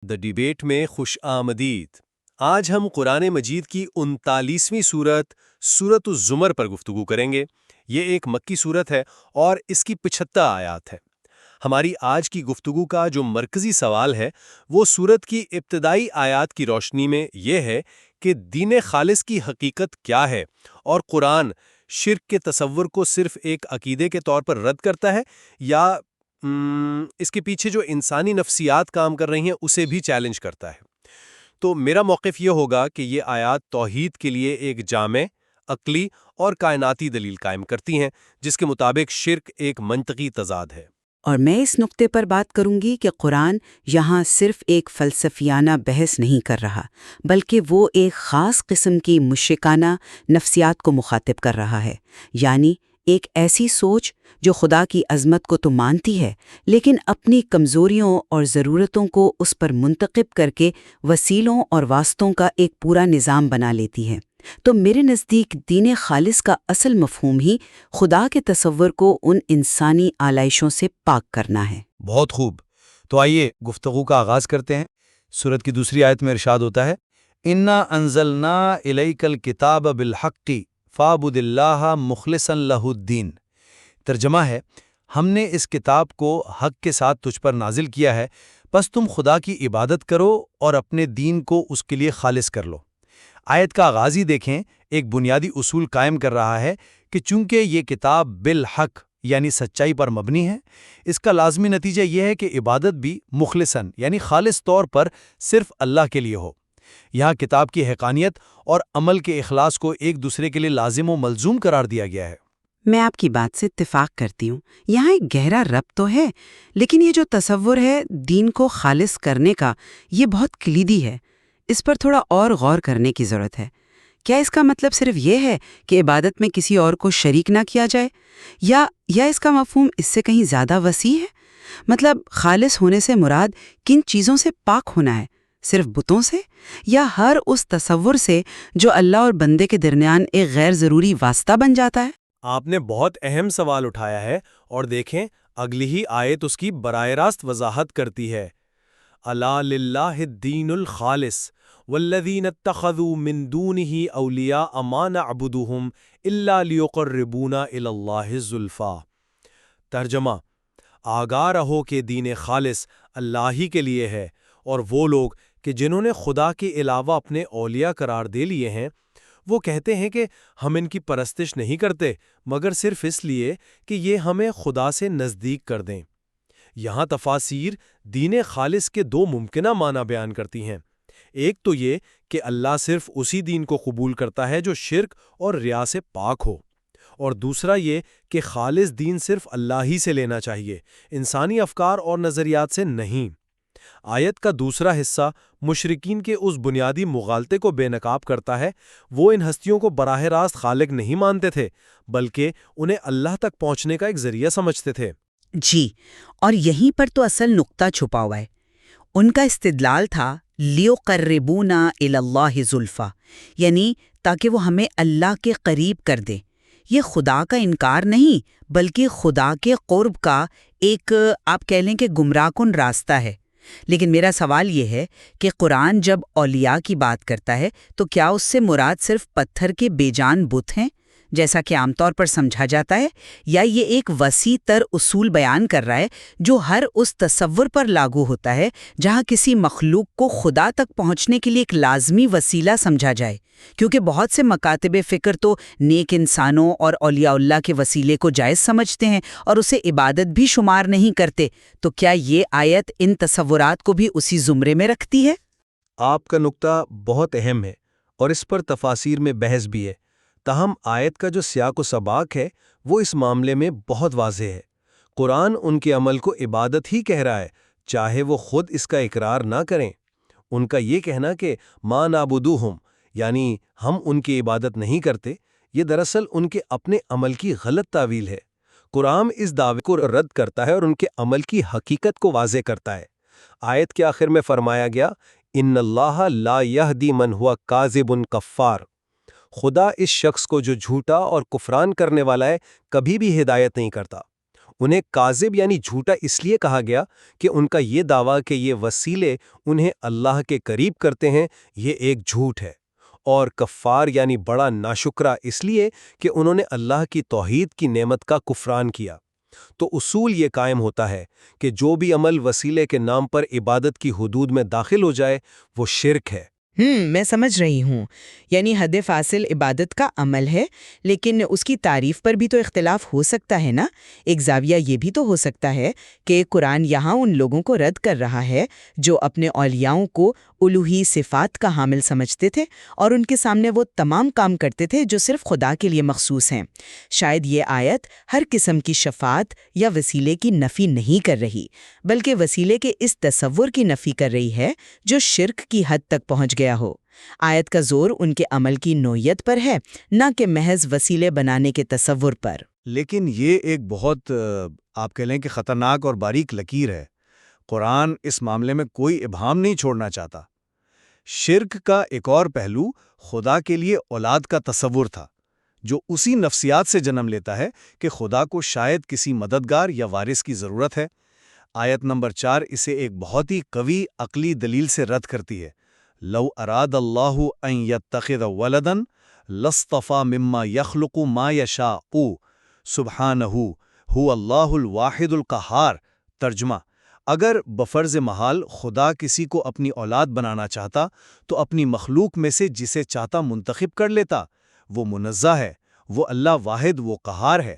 The debate میں خوش آمدید۔ آج ہم قرآن مجید کی 39ویں سورت الزمر پر گفتگو کریں گے۔ یہ ایک مکی سورت ہے اور اس کی 75 آیات ہے۔ ہماری آج کی گفتگو کا جو مرکزی سوال ہے وہ سورت کی ابتدائی آیات کی روشنی میں یہ ہے کہ دین خالص کی حقیقت کیا ہے، اور قرآن شرک کے تصور کو صرف ایک عقیدے کے طور پر رد کرتا ہے یا اس کے پیچھے جو انسانی نفسیات کام کر رہی ہیں اسے بھی چیلنج کرتا ہے۔ تو میرا موقف یہ ہوگا کہ یہ آیات توحید کے لیے ایک جامع، عقلی اور کائناتی دلیل قائم کرتی ہیں، جس کے مطابق شرک ایک منطقی تضاد ہے۔ اور میں اس نقطے پر بات کروں گی کہ قرآن یہاں صرف ایک فلسفیانہ بحث نہیں کر رہا، بلکہ وہ ایک خاص قسم کی مشرکانہ نفسیات کو مخاطب کر رہا ہے، یعنی ایک ایسی سوچ جو خدا کی عظمت کو تو مانتی ہے، لیکن اپنی کمزوریوں اور ضرورتوں کو اس پر منتخب کر کے وسیلوں اور واسطوں کا ایک پورا نظام بنا لیتی ہے۔ تو میرے نزدیک دین خالص کا اصل مفہوم ہی خدا کے تصور کو ان انسانی آلائشوں سے پاک کرنا ہے۔ بہت خوب، تو آئیے گفتگو کا آغاز کرتے ہیں۔ سورت کی دوسری آیت میں ارشاد ہوتا ہے، اِنَّا أَنزَلْنَا إِلَيْكَ الْكِتَابَ بِالْحَقِّ فَاعْبُدِ اللَّهَ مُخْلِصًا لَهُ الدِّينَ۔ ترجمہ ہے، ہم نے اس کتاب کو حق کے ساتھ تجھ پر نازل کیا ہے، بس تم خدا کی عبادت کرو اور اپنے دین کو اس کے لیے خالص کر لو۔ آیت کا آغاز ہی دیکھیں، ایک بنیادی اصول قائم کر رہا ہے کہ چونکہ یہ کتاب بالحق یعنی سچائی پر مبنی ہے، اس کا لازمی نتیجہ یہ ہے کہ عبادت بھی مخلصاً یعنی خالص طور پر صرف اللہ کے لیے ہو۔ یہاں کتاب کی حقانیت اور عمل کے اخلاص کو ایک دوسرے کے لیے لازم و ملزوم قرار دیا گیا ہے۔ میں آپ کی بات سے اتفاق کرتی ہوں، یہاں ایک گہرا ربط تو ہے، لیکن یہ جو تصور ہے دین کو خالص کرنے کا، یہ بہت کلیدی ہے۔ اس پر تھوڑا اور غور کرنے کی ضرورت ہے۔ کیا اس کا مطلب صرف یہ ہے کہ عبادت میں کسی اور کو شریک نہ کیا جائے، یا اس کا مفہوم اس سے کہیں زیادہ وسیع ہے؟ مطلب خالص ہونے سے مراد کن چیزوں سے پاک ہونا ہے؟ صرف بتوں سے، یا ہر اس تصور سے جو اللہ اور بندے کے درمیان ایک غیر ضروری واسطہ بن جاتا ہے؟ آپ نے بہت اہم سوال اٹھایا ہے، اور دیکھیں اگلی ہی آیت اس کی براہ راست وضاحت کرتی ہے۔ الا للہ الدین الخالص والذین اتخذوا من دونہ اولیاء ما نعبدہم الا لیقربونا الی اللہ زلفیٰ۔ ترجمہ، آگاہ رہو کہ دین خالص اللہ ہی کے لیے ہے، اور وہ لوگ کہ جنہوں نے خدا کے علاوہ اپنے اولیاء قرار دے لیے ہیں، وہ کہتے ہیں کہ ہم ان کی پرستش نہیں کرتے مگر صرف اس لیے کہ یہ ہمیں خدا سے نزدیک کر دیں۔ یہاں تفاسیر دین خالص کے دو ممکنہ معنی بیان کرتی ہیں۔ ایک تو یہ کہ اللہ صرف اسی دین کو قبول کرتا ہے جو شرک اور ریا سے پاک ہو، اور دوسرا یہ کہ خالص دین صرف اللہ ہی سے لینا چاہیے، انسانی افکار اور نظریات سے نہیں۔ آیت کا دوسرا حصہ مشرکین کے اس بنیادی مغالطے کو بے نقاب کرتا ہے۔ وہ ان ہستیوں کو براہ راست خالق نہیں مانتے تھے، بلکہ انہیں اللہ تک پہنچنے کا ایک ذریعہ سمجھتے تھے۔ جی، اور یہیں پر تو اصل نقطہ چھپا ہوا ہے۔ ان کا استدلال تھا لیقربونا الی اللہ زلفیٰ، یعنی تاکہ وہ ہمیں اللہ کے قریب کر دے۔ یہ خدا کا انکار نہیں، بلکہ خدا کے قرب کا ایک آپ کہہ لیں کہ گمراہ کن راستہ ہے۔ لیکن میرا سوال یہ ہے کہ قرآن جب اولیاء کی بات کرتا ہے تو کیا اس سے مراد صرف پتھر کے بے جان بت ہیں جیسا کہ عام طور پر سمجھا جاتا ہے، یا یہ ایک وسیع تر اصول بیان کر رہا ہے جو ہر اس تصور پر لاگو ہوتا ہے جہاں کسی مخلوق کو خدا تک پہنچنے کے لیے ایک لازمی وسیلہ سمجھا جائے؟ کیونکہ بہت سے مکاتب فکر تو نیک انسانوں اور اولیاء اللہ کے وسیلے کو جائز سمجھتے ہیں اور اسے عبادت بھی شمار نہیں کرتے۔ تو کیا یہ آیت ان تصورات کو بھی اسی زمرے میں رکھتی ہے؟ آپ کا نقطہ بہت اہم ہے، اور اس پر تفاسیر میں بحث بھی ہے۔ تاہم آیت کا جو سیاق و سباق ہے وہ اس معاملے میں بہت واضح ہے۔ قرآن ان کے عمل کو عبادت ہی کہہ رہا ہے، چاہے وہ خود اس کا اقرار نہ کریں۔ ان کا یہ کہنا کہ ما نعبدوہم یعنی ہم ان کی عبادت نہیں کرتے، یہ دراصل ان کے اپنے عمل کی غلط تعویل ہے۔ قرآن اس دعوے کو رد کرتا ہے اور ان کے عمل کی حقیقت کو واضح کرتا ہے۔ آیت کے آخر میں فرمایا گیا، ان اللہ لا یہدی من ہوا کاذب کفار۔ خدا اس شخص کو جو جھوٹا اور کفران کرنے والا ہے کبھی بھی ہدایت نہیں کرتا۔ انہیں کاذب یعنی جھوٹا اس لیے کہا گیا کہ ان کا یہ دعویٰ کہ یہ وسیلے انہیں اللہ کے قریب کرتے ہیں یہ ایک جھوٹ ہے، اور کفار یعنی بڑا ناشکرا اس لیے کہ انہوں نے اللہ کی توحید کی نعمت کا کفران کیا۔ تو اصول یہ قائم ہوتا ہے کہ جو بھی عمل وسیلے کے نام پر عبادت کی حدود میں داخل ہو جائے وہ شرک ہے۔ میں سمجھ رہی ہوں، یعنی حد فاصل عبادت کا عمل ہے، لیکن اس کی تعریف پر بھی تو اختلاف ہو سکتا ہے نا۔ ایک زاویہ یہ بھی تو ہو سکتا ہے کہ قرآن یہاں ان لوگوں کو رد کر رہا ہے جو اپنے اولیاؤں کو الوہی صفات کا حامل سمجھتے تھے اور ان کے سامنے وہ تمام کام کرتے تھے جو صرف خدا کے لیے مخصوص ہیں۔ شاید یہ آیت ہر قسم کی شفاعت یا وسیلے کی نفی نہیں کر رہی، بلکہ وسیلے کے اس تصور کی نفی کر رہی ہے جو شرک کی حد تک پہنچ گیا ہو۔ آیت کا زور ان کے عمل کی نوعیت پر ہے، نہ کہ محض وسیلے بنانے کے تصور پر۔ لیکن یہ ایک بہت آپ کہہ لیں کہ خطرناک اور باریک لکیر ہے۔ قرآن اس معاملے میں کوئی ابہام نہیں چھوڑنا چاہتا۔ شرک کا ایک اور پہلو خدا کے لیے اولاد کا تصور تھا، جو اسی نفسیات سے جنم لیتا ہے کہ خدا کو شاید کسی مددگار یا وارث کی ضرورت ہے۔ آیت نمبر 4 اسے ایک بہت ہی قوی عقلی دلیل سے رد کرتی ہے۔ لو اراد اللہ ان یتخذ ولدا لاصطفى مما یخلق ما یشاء سبحانہ هو اللہ الواحد القہار۔ ترجمہ: اگر بفرض محال خدا کسی کو اپنی اولاد بنانا چاہتا تو اپنی مخلوق میں سے جسے چاہتا منتخب کر لیتا۔ وہ منزہ ہے، وہ اللہ واحد وہ قہار ہے۔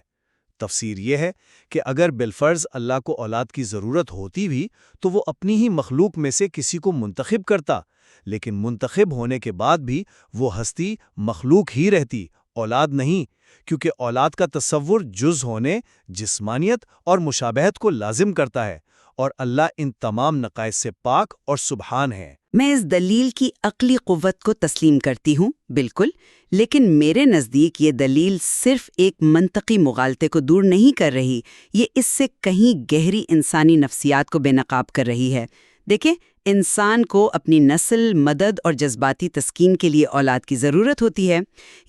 تفسیر یہ ہے کہ اگر بالفرض اللہ کو اولاد کی ضرورت ہوتی بھی تو وہ اپنی ہی مخلوق میں سے کسی کو منتخب کرتا، لیکن منتخب ہونے کے بعد بھی وہ ہستی مخلوق ہی رہتی، اولاد نہیں، کیونکہ اولاد کا تصور جز ہونے، جسمانیت اور مشابہت کو لازم کرتا ہے، اور اللہ ان تمام نقائص سے پاک اور سبحان ہے۔ میں اس دلیل کی عقلی قوت کو تسلیم کرتی ہوں، بالکل، لیکن میرے نزدیک یہ دلیل صرف ایک منطقی مغالطے کو دور نہیں کر رہی، یہ اس سے کہیں گہری انسانی نفسیات کو بے نقاب کر رہی ہے۔ دیکھیں، انسان کو اپنی نسل، مدد اور جذباتی تسکین کے لیے اولاد کی ضرورت ہوتی ہے۔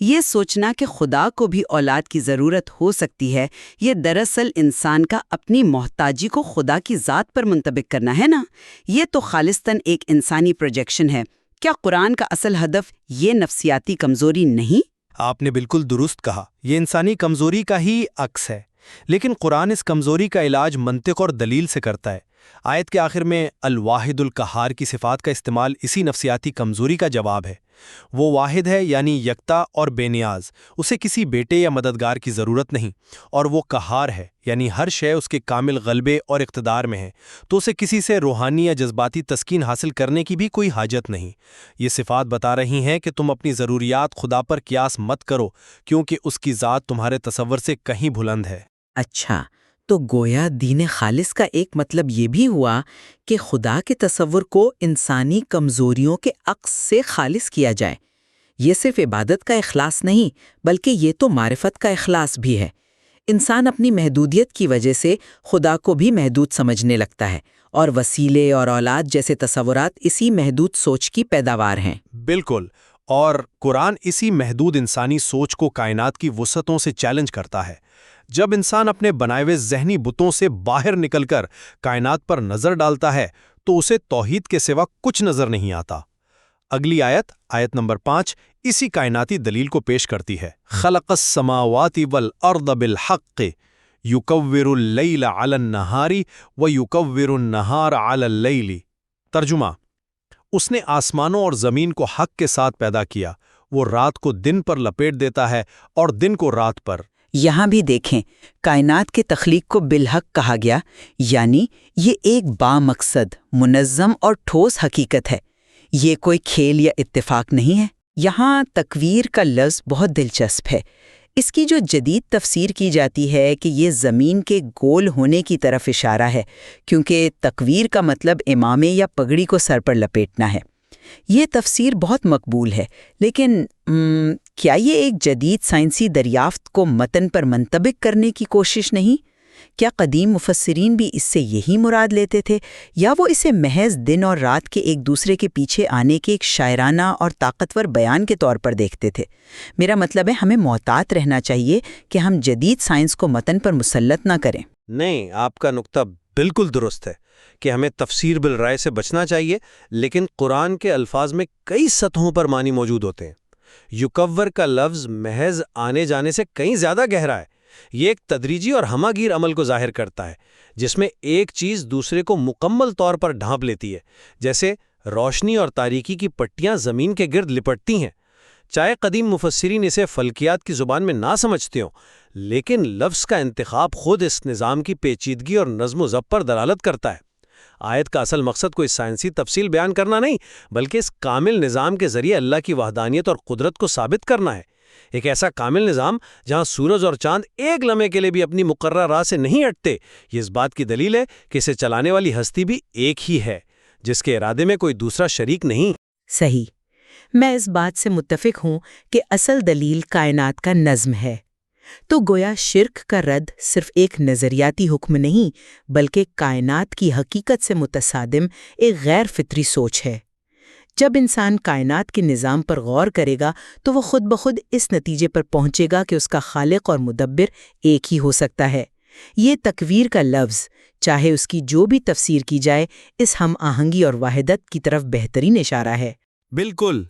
یہ سوچنا کہ خدا کو بھی اولاد کی ضرورت ہو سکتی ہے، یہ دراصل انسان کا اپنی محتاجی کو خدا کی ذات پر منطبق کرنا ہے نا۔ یہ تو خالصتاً ایک انسانی پروجیکشن ہے۔ کیا قرآن کا اصل ہدف یہ نفسیاتی کمزوری نہیں؟ آپ نے بالکل درست کہا، یہ انسانی کمزوری کا ہی عکس ہے، لیکن قرآن اس کمزوری کا علاج منطق اور دلیل سے کرتا ہے۔ آیت کے آخر میں الواحد القہار کی صفات کا استعمال اسی نفسیاتی کمزوری کا جواب ہے۔ وہ واحد ہے یعنی یکتا اور بے نیاز، اسے کسی بیٹے یا مددگار کی ضرورت نہیں، اور وہ قہار ہے یعنی ہر شے اس کے کامل غلبے اور اقتدار میں ہے، تو اسے کسی سے روحانی یا جذباتی تسکین حاصل کرنے کی بھی کوئی حاجت نہیں۔ یہ صفات بتا رہی ہیں کہ تم اپنی ضروریات خدا پر قیاس مت کرو، کیونکہ اس کی ذات تمہارے تصور سے کہیں بلند ہے۔ اچھا، تو گویا دین خالص کا ایک مطلب یہ بھی ہوا کہ خدا کے تصور کو انسانی کمزوریوں کے عکس سے خالص کیا جائے۔ یہ صرف عبادت کا اخلاص نہیں، بلکہ یہ تو معرفت کا اخلاص بھی ہے۔ انسان اپنی محدودیت کی وجہ سے خدا کو بھی محدود سمجھنے لگتا ہے، اور وسیلے اور اولاد جیسے تصورات اسی محدود سوچ کی پیداوار ہیں۔ بالکل، اور قرآن اسی محدود انسانی سوچ کو کائنات کی وسعتوں سے چیلنج کرتا ہے۔ جب انسان اپنے بنائے ہوئے ذہنی بتوں سے باہر نکل کر کائنات پر نظر ڈالتا ہے تو اسے توحید کے سوا کچھ نظر نہیں آتا۔ اگلی آیت، آیت نمبر 5، اسی کائناتی دلیل کو پیش کرتی ہے۔ خلق السماوات والارض بالحق یکور اللیل علی النہار ویکور النہار علی اللیل۔ ترجمہ: اس نے آسمانوں اور زمین کو حق کے ساتھ پیدا کیا، وہ رات کو دن پر لپیٹ دیتا ہے اور دن کو رات پر۔ یہاں بھی دیکھیں، کائنات کے تخلیق کو بالحق کہا گیا، یعنی یہ ایک بامقصد، منظم اور ٹھوس حقیقت ہے۔ یہ کوئی کھیل یا اتفاق نہیں ہے۔ یہاں تکویر کا لفظ بہت دلچسپ ہے۔ اس کی جو جدید تفسیر کی جاتی ہے کہ یہ زمین کے گول ہونے کی طرف اشارہ ہے، کیونکہ تکویر کا مطلب امامے یا پگڑی کو سر پر لپیٹنا ہے۔ یہ تفسیر بہت مقبول ہے، لیکن کیا یہ ایک جدید سائنسی دریافت کو متن پر منطبق کرنے کی کوشش نہیں؟ کیا قدیم مفسرین بھی اس سے یہی مراد لیتے تھے، یا وہ اسے محض دن اور رات کے ایک دوسرے کے پیچھے آنے کے ایک شاعرانہ اور طاقتور بیان کے طور پر دیکھتے تھے؟ میرا مطلب ہے، ہمیں محتاط رہنا چاہیے کہ ہم جدید سائنس کو متن پر مسلط نہ کریں۔ نہیں، آپ کا نقطہ بالکل درست ہے کہ ہمیں تفسیر بالرائے سے بچنا چاہیے، لیکن قرآن کے الفاظ میں کئی سطحوں پر معنی موجود ہوتے ہیں۔ یکور کا لفظ محض آنے جانے سے کہیں زیادہ گہرا ہے۔ یہ ایک تدریجی اور ہمہ گیر عمل کو ظاہر کرتا ہے، جس میں ایک چیز دوسرے کو مکمل طور پر ڈھانپ لیتی ہے، جیسے روشنی اور تاریکی کی پٹیاں زمین کے گرد لپٹتی ہیں۔ چاہے قدیم مفسرین اسے فلکیات کی زبان میں نہ سمجھتے ہوں، لیکن لفظ کا انتخاب خود اس نظام کی پیچیدگی اور نظم و ضبط پر دلالت کرتا ہے۔ آیت کا اصل مقصد کوئی سائنسی تفصیل بیان کرنا نہیں، بلکہ اس کامل نظام کے ذریعے اللہ کی وحدانیت اور قدرت کو ثابت کرنا ہے۔ ایک ایسا کامل نظام جہاں سورج اور چاند ایک لمحے کے لیے بھی اپنی مقررہ راہ سے نہیں ہٹتے، یہ اس بات کی دلیل ہے کہ اسے چلانے والی ہستی بھی ایک ہی ہے، جس کے ارادے میں کوئی دوسرا شریک نہیں۔ صحیح، میں اس بات سے متفق ہوں کہ اصل دلیل کائنات کا نظم ہے۔ تو گویا شرک کا رد صرف ایک نظریاتی حکم نہیں، بلکہ کائنات کی حقیقت سے متصادم ایک غیر فطری سوچ ہے۔ جب انسان کائنات کے نظام پر غور کرے گا تو وہ خود بخود اس نتیجے پر پہنچے گا کہ اس کا خالق اور مدبر ایک ہی ہو سکتا ہے۔ یہ تکویر کا لفظ، چاہے اس کی جو بھی تفسیر کی جائے، اس ہم آہنگی اور وحدت کی طرف بہترین اشارہ ہے۔ بالکل،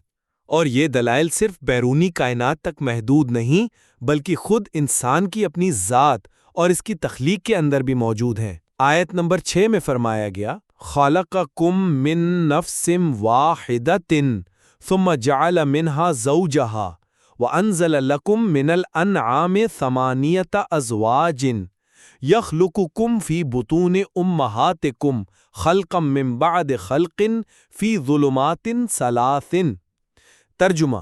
اور یہ دلائل صرف بیرونی کائنات تک محدود نہیں، بلکہ خود انسان کی اپنی ذات اور اس کی تخلیق کے اندر بھی موجود ہیں۔ آیت نمبر 6 میں فرمایا گیا، خَلَقَكُم مِّن نَّفْسٍ وَاحِدَةٍ ثُمَّ جَعَلَ مِنْهَا زَوْجَهَا وَأَنزَلَ لَكُم مِّنَ الْأَنْعَامِ ثَمَانِيَةَ أَزْوَاجٍ يَخْلُقُكُم فِي بُطُونِ أُمَّهَاتِكُمْ خَلْقًا مِّن بَعْدِ خَلْقٍ فِي ظُلُمَاتٍ ثَلَاثٍ۔ ترجمہ،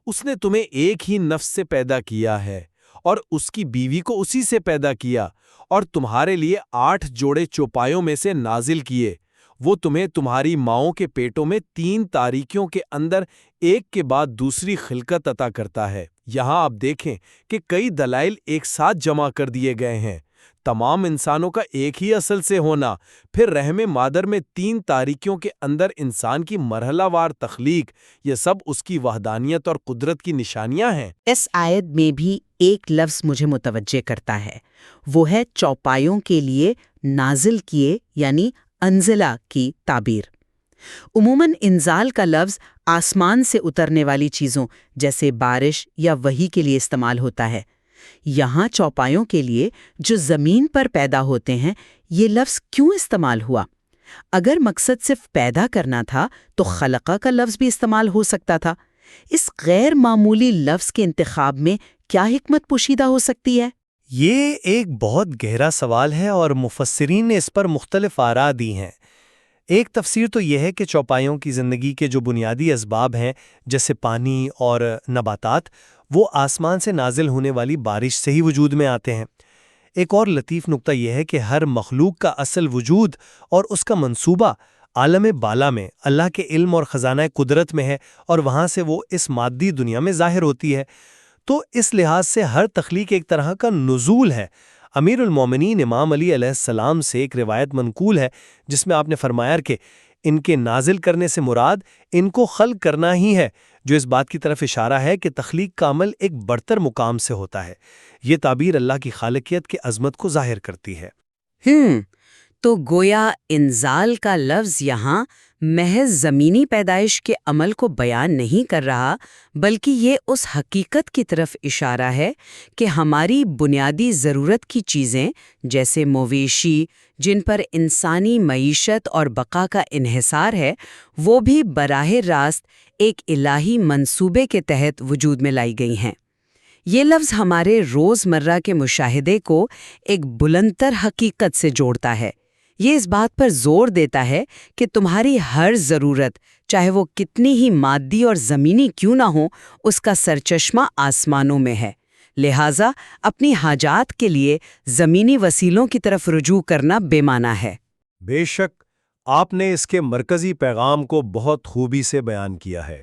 اس نے تمہیں ایک ہی نفس سے پیدا کیا ہے اور اس کی بیوی کو اسی سے پیدا کیا، اور تمہارے لیے 8 جوڑے چوپایوں میں سے نازل کیے۔ وہ تمہیں تمہاری ماؤں کے پیٹوں میں 3 تاریکیوں کے اندر ایک کے بعد دوسری خلقت عطا کرتا ہے۔ یہاں آپ دیکھیں کہ کئی دلائل ایک ساتھ جمع کر دیے گئے ہیں۔ تمام انسانوں کا ایک ہی اصل سے ہونا، پھر رحم مادر میں 3 تاریکیوں کے اندر انسان کی مرحلہ وار تخلیق، یہ سب اس کی وحدانیت اور قدرت کی نشانیاں ہیں۔ اس آیت میں بھی ایک لفظ مجھے متوجہ کرتا ہے، وہ ہے چوپایوں کے لیے نازل کیے یعنی انزلہ کی تعبیر۔ عموماً انزال کا لفظ آسمان سے اترنے والی چیزوں جیسے بارش یا وحی کے لیے استعمال ہوتا ہے۔ یہاں چوپایوں کے لیے جو زمین پر پیدا ہوتے ہیں، یہ لفظ کیوں استعمال ہوا؟ اگر مقصد صرف پیدا کرنا تھا تو خلقہ کا لفظ بھی استعمال ہو سکتا تھا۔ اس غیر معمولی لفظ کے انتخاب میں کیا حکمت پوشیدہ ہو سکتی ہے؟ یہ ایک بہت گہرا سوال ہے اور مفسرین نے اس پر مختلف آراء دی ہیں۔ ایک تفسیر تو یہ ہے کہ چوپایوں کی زندگی کے جو بنیادی اسباب ہیں جیسے پانی اور نباتات، وہ آسمان سے نازل ہونے والی بارش سے ہی وجود میں آتے ہیں۔ ایک اور لطیف نقطہ یہ ہے کہ ہر مخلوق کا اصل وجود اور اس کا منصوبہ عالم بالا میں اللہ کے علم اور خزانہ قدرت میں ہے، اور وہاں سے وہ اس مادی دنیا میں ظاہر ہوتی ہے۔ تو اس لحاظ سے ہر تخلیق ایک طرح کا نزول ہے۔ امیر المومنین امام علی علیہ السلام سے ایک روایت منقول ہے جس میں آپ نے فرمایا کہ ان کے نازل کرنے سے مراد ان کو خلق کرنا ہی ہے، جو اس بات کی طرف اشارہ ہے کہ تخلیق کا عمل ایک برتر مقام سے ہوتا ہے۔ یہ تعبیر اللہ کی خالقیت کی عظمت کو ظاہر کرتی ہے۔ تو گویا انزال کا لفظ یہاں محض زمینی پیدائش کے عمل کو بیان نہیں کر رہا، بلکہ یہ اس حقیقت کی طرف اشارہ ہے کہ ہماری بنیادی ضرورت کی چیزیں جیسے مویشی، جن پر انسانی معیشت اور بقا کا انحصار ہے، وہ بھی براہ راست ایک الہی منصوبے کے تحت وجود میں لائی گئی ہیں۔ یہ لفظ ہمارے روزمرہ کے مشاہدے کو ایک بلندتر حقیقت سے جوڑتا ہے۔ یہ اس بات پر زور دیتا ہے کہ تمہاری ہر ضرورت، چاہے وہ کتنی ہی مادی اور زمینی کیوں نہ ہو، اس کا سرچشمہ آسمانوں میں ہے۔ لہٰذا اپنی حاجات کے لیے زمینی وسیلوں کی طرف رجوع کرنا بے معنی ہے۔ بے شک آپ نے اس کے مرکزی پیغام کو بہت خوبی سے بیان کیا ہے۔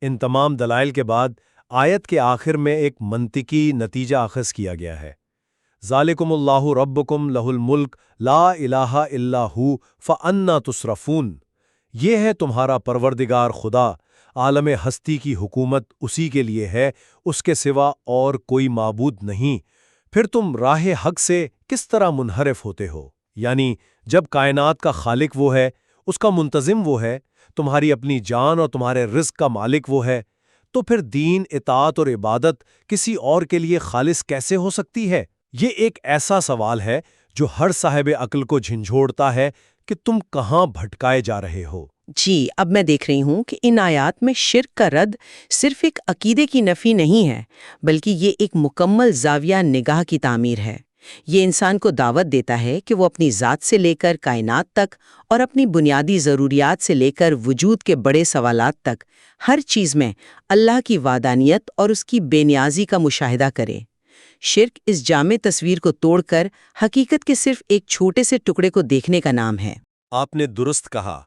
ان تمام دلائل کے بعد آیت کے آخر میں ایک منطقی نتیجہ اخذ کیا گیا ہے۔ ذالکم اللہ ربکم لہ الملک لا الہ الا ہو فانا تصرفون۔ یہ ہے تمہارا پروردگار خدا، عالم ہستی کی حکومت اسی کے لیے ہے، اس کے سوا اور کوئی معبود نہیں، پھر تم راہ حق سے کس طرح منحرف ہوتے ہو؟ یعنی جب کائنات کا خالق وہ ہے، اس کا منتظم وہ ہے، تمہاری اپنی جان اور تمہارے رزق کا مالک وہ ہے، تو پھر دین، اطاعت اور عبادت کسی اور کے لیے خالص کیسے ہو سکتی ہے؟ یہ ایک ایسا سوال ہے جو ہر صاحب عقل کو جھنجھوڑتا ہے کہ تم کہاں بھٹکائے جا رہے ہو۔ جی، اب میں دیکھ رہی ہوں کہ ان آیات میں شرک کا رد صرف ایک عقیدے کی نفی نہیں ہے، بلکہ یہ ایک مکمل زاویہ نگاہ کی تعمیر ہے۔ یہ انسان کو دعوت دیتا ہے کہ وہ اپنی ذات سے لے کر کائنات تک اور اپنی بنیادی ضروریات سے لے کر وجود کے بڑے سوالات تک ہر چیز میں اللہ کی وحدانیت اور اس کی بے نیازی کا مشاہدہ کرے۔ شرک اس جامع تصویر کو توڑ کر حقیقت کے صرف ایک چھوٹے سے ٹکڑے کو دیکھنے کا نام ہے۔ آپ نے درست کہا۔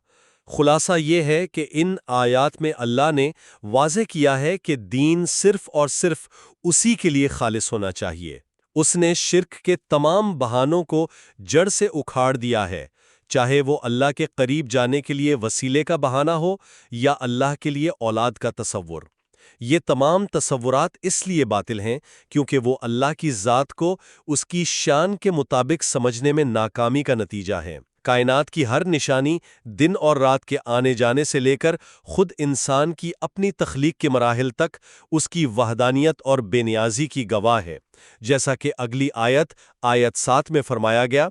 خلاصہ یہ ہے کہ ان آیات میں اللہ نے واضح کیا ہے کہ دین صرف اور صرف اسی کے لیے خالص ہونا چاہیے۔ اس نے شرک کے تمام بہانوں کو جڑ سے اکھاڑ دیا ہے، چاہے وہ اللہ کے قریب جانے کے لیے وسیلے کا بہانہ ہو یا اللہ کے لیے اولاد کا تصور۔ یہ تمام تصورات اس لیے باطل ہیں کیونکہ وہ اللہ کی ذات کو اس کی شان کے مطابق سمجھنے میں ناکامی کا نتیجہ ہے۔ کائنات کی ہر نشانی دن اور رات کے آنے جانے سے لے کر خود انسان کی اپنی تخلیق کے مراحل تک اس کی وحدانیت اور بے نیازی کی گواہ ہے۔ جیسا کہ اگلی آیت 7 میں فرمایا گیا،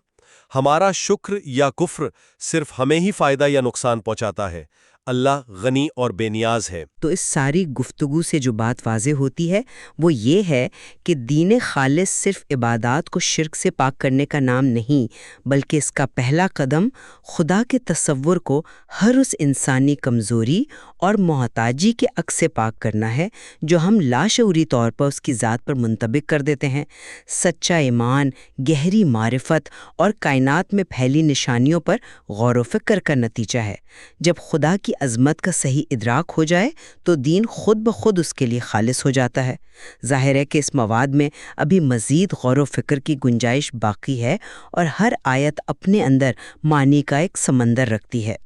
ہمارا شکر یا کفر صرف ہمیں ہی فائدہ یا نقصان پہنچاتا ہے، اللہ غنی اور بے نیاز ہے۔ تو اس ساری گفتگو سے جو بات واضح ہوتی ہے وہ یہ ہے کہ دین خالص صرف عبادات کو شرک سے پاک کرنے کا نام نہیں، بلکہ اس کا پہلا قدم خدا کے تصور کو ہر اس انسانی کمزوری اور محتاجی کے عکس سے پاک کرنا ہے جو ہم لاشعوری طور پر اس کی ذات پر منطبق کر دیتے ہیں۔ سچا ایمان، گہری معرفت اور کائنات میں پھیلی نشانیوں پر غور و فکر کا نتیجہ ہے۔ جب خدا کی عظمت کا صحیح ادراک ہو جائے تو دین خود بخود اس کے لیے خالص ہو جاتا ہے۔ ظاہر ہے کہ اس مواد میں ابھی مزید غور و فکر کی گنجائش باقی ہے اور ہر آیت اپنے اندر معنی کا ایک سمندر رکھتی ہے۔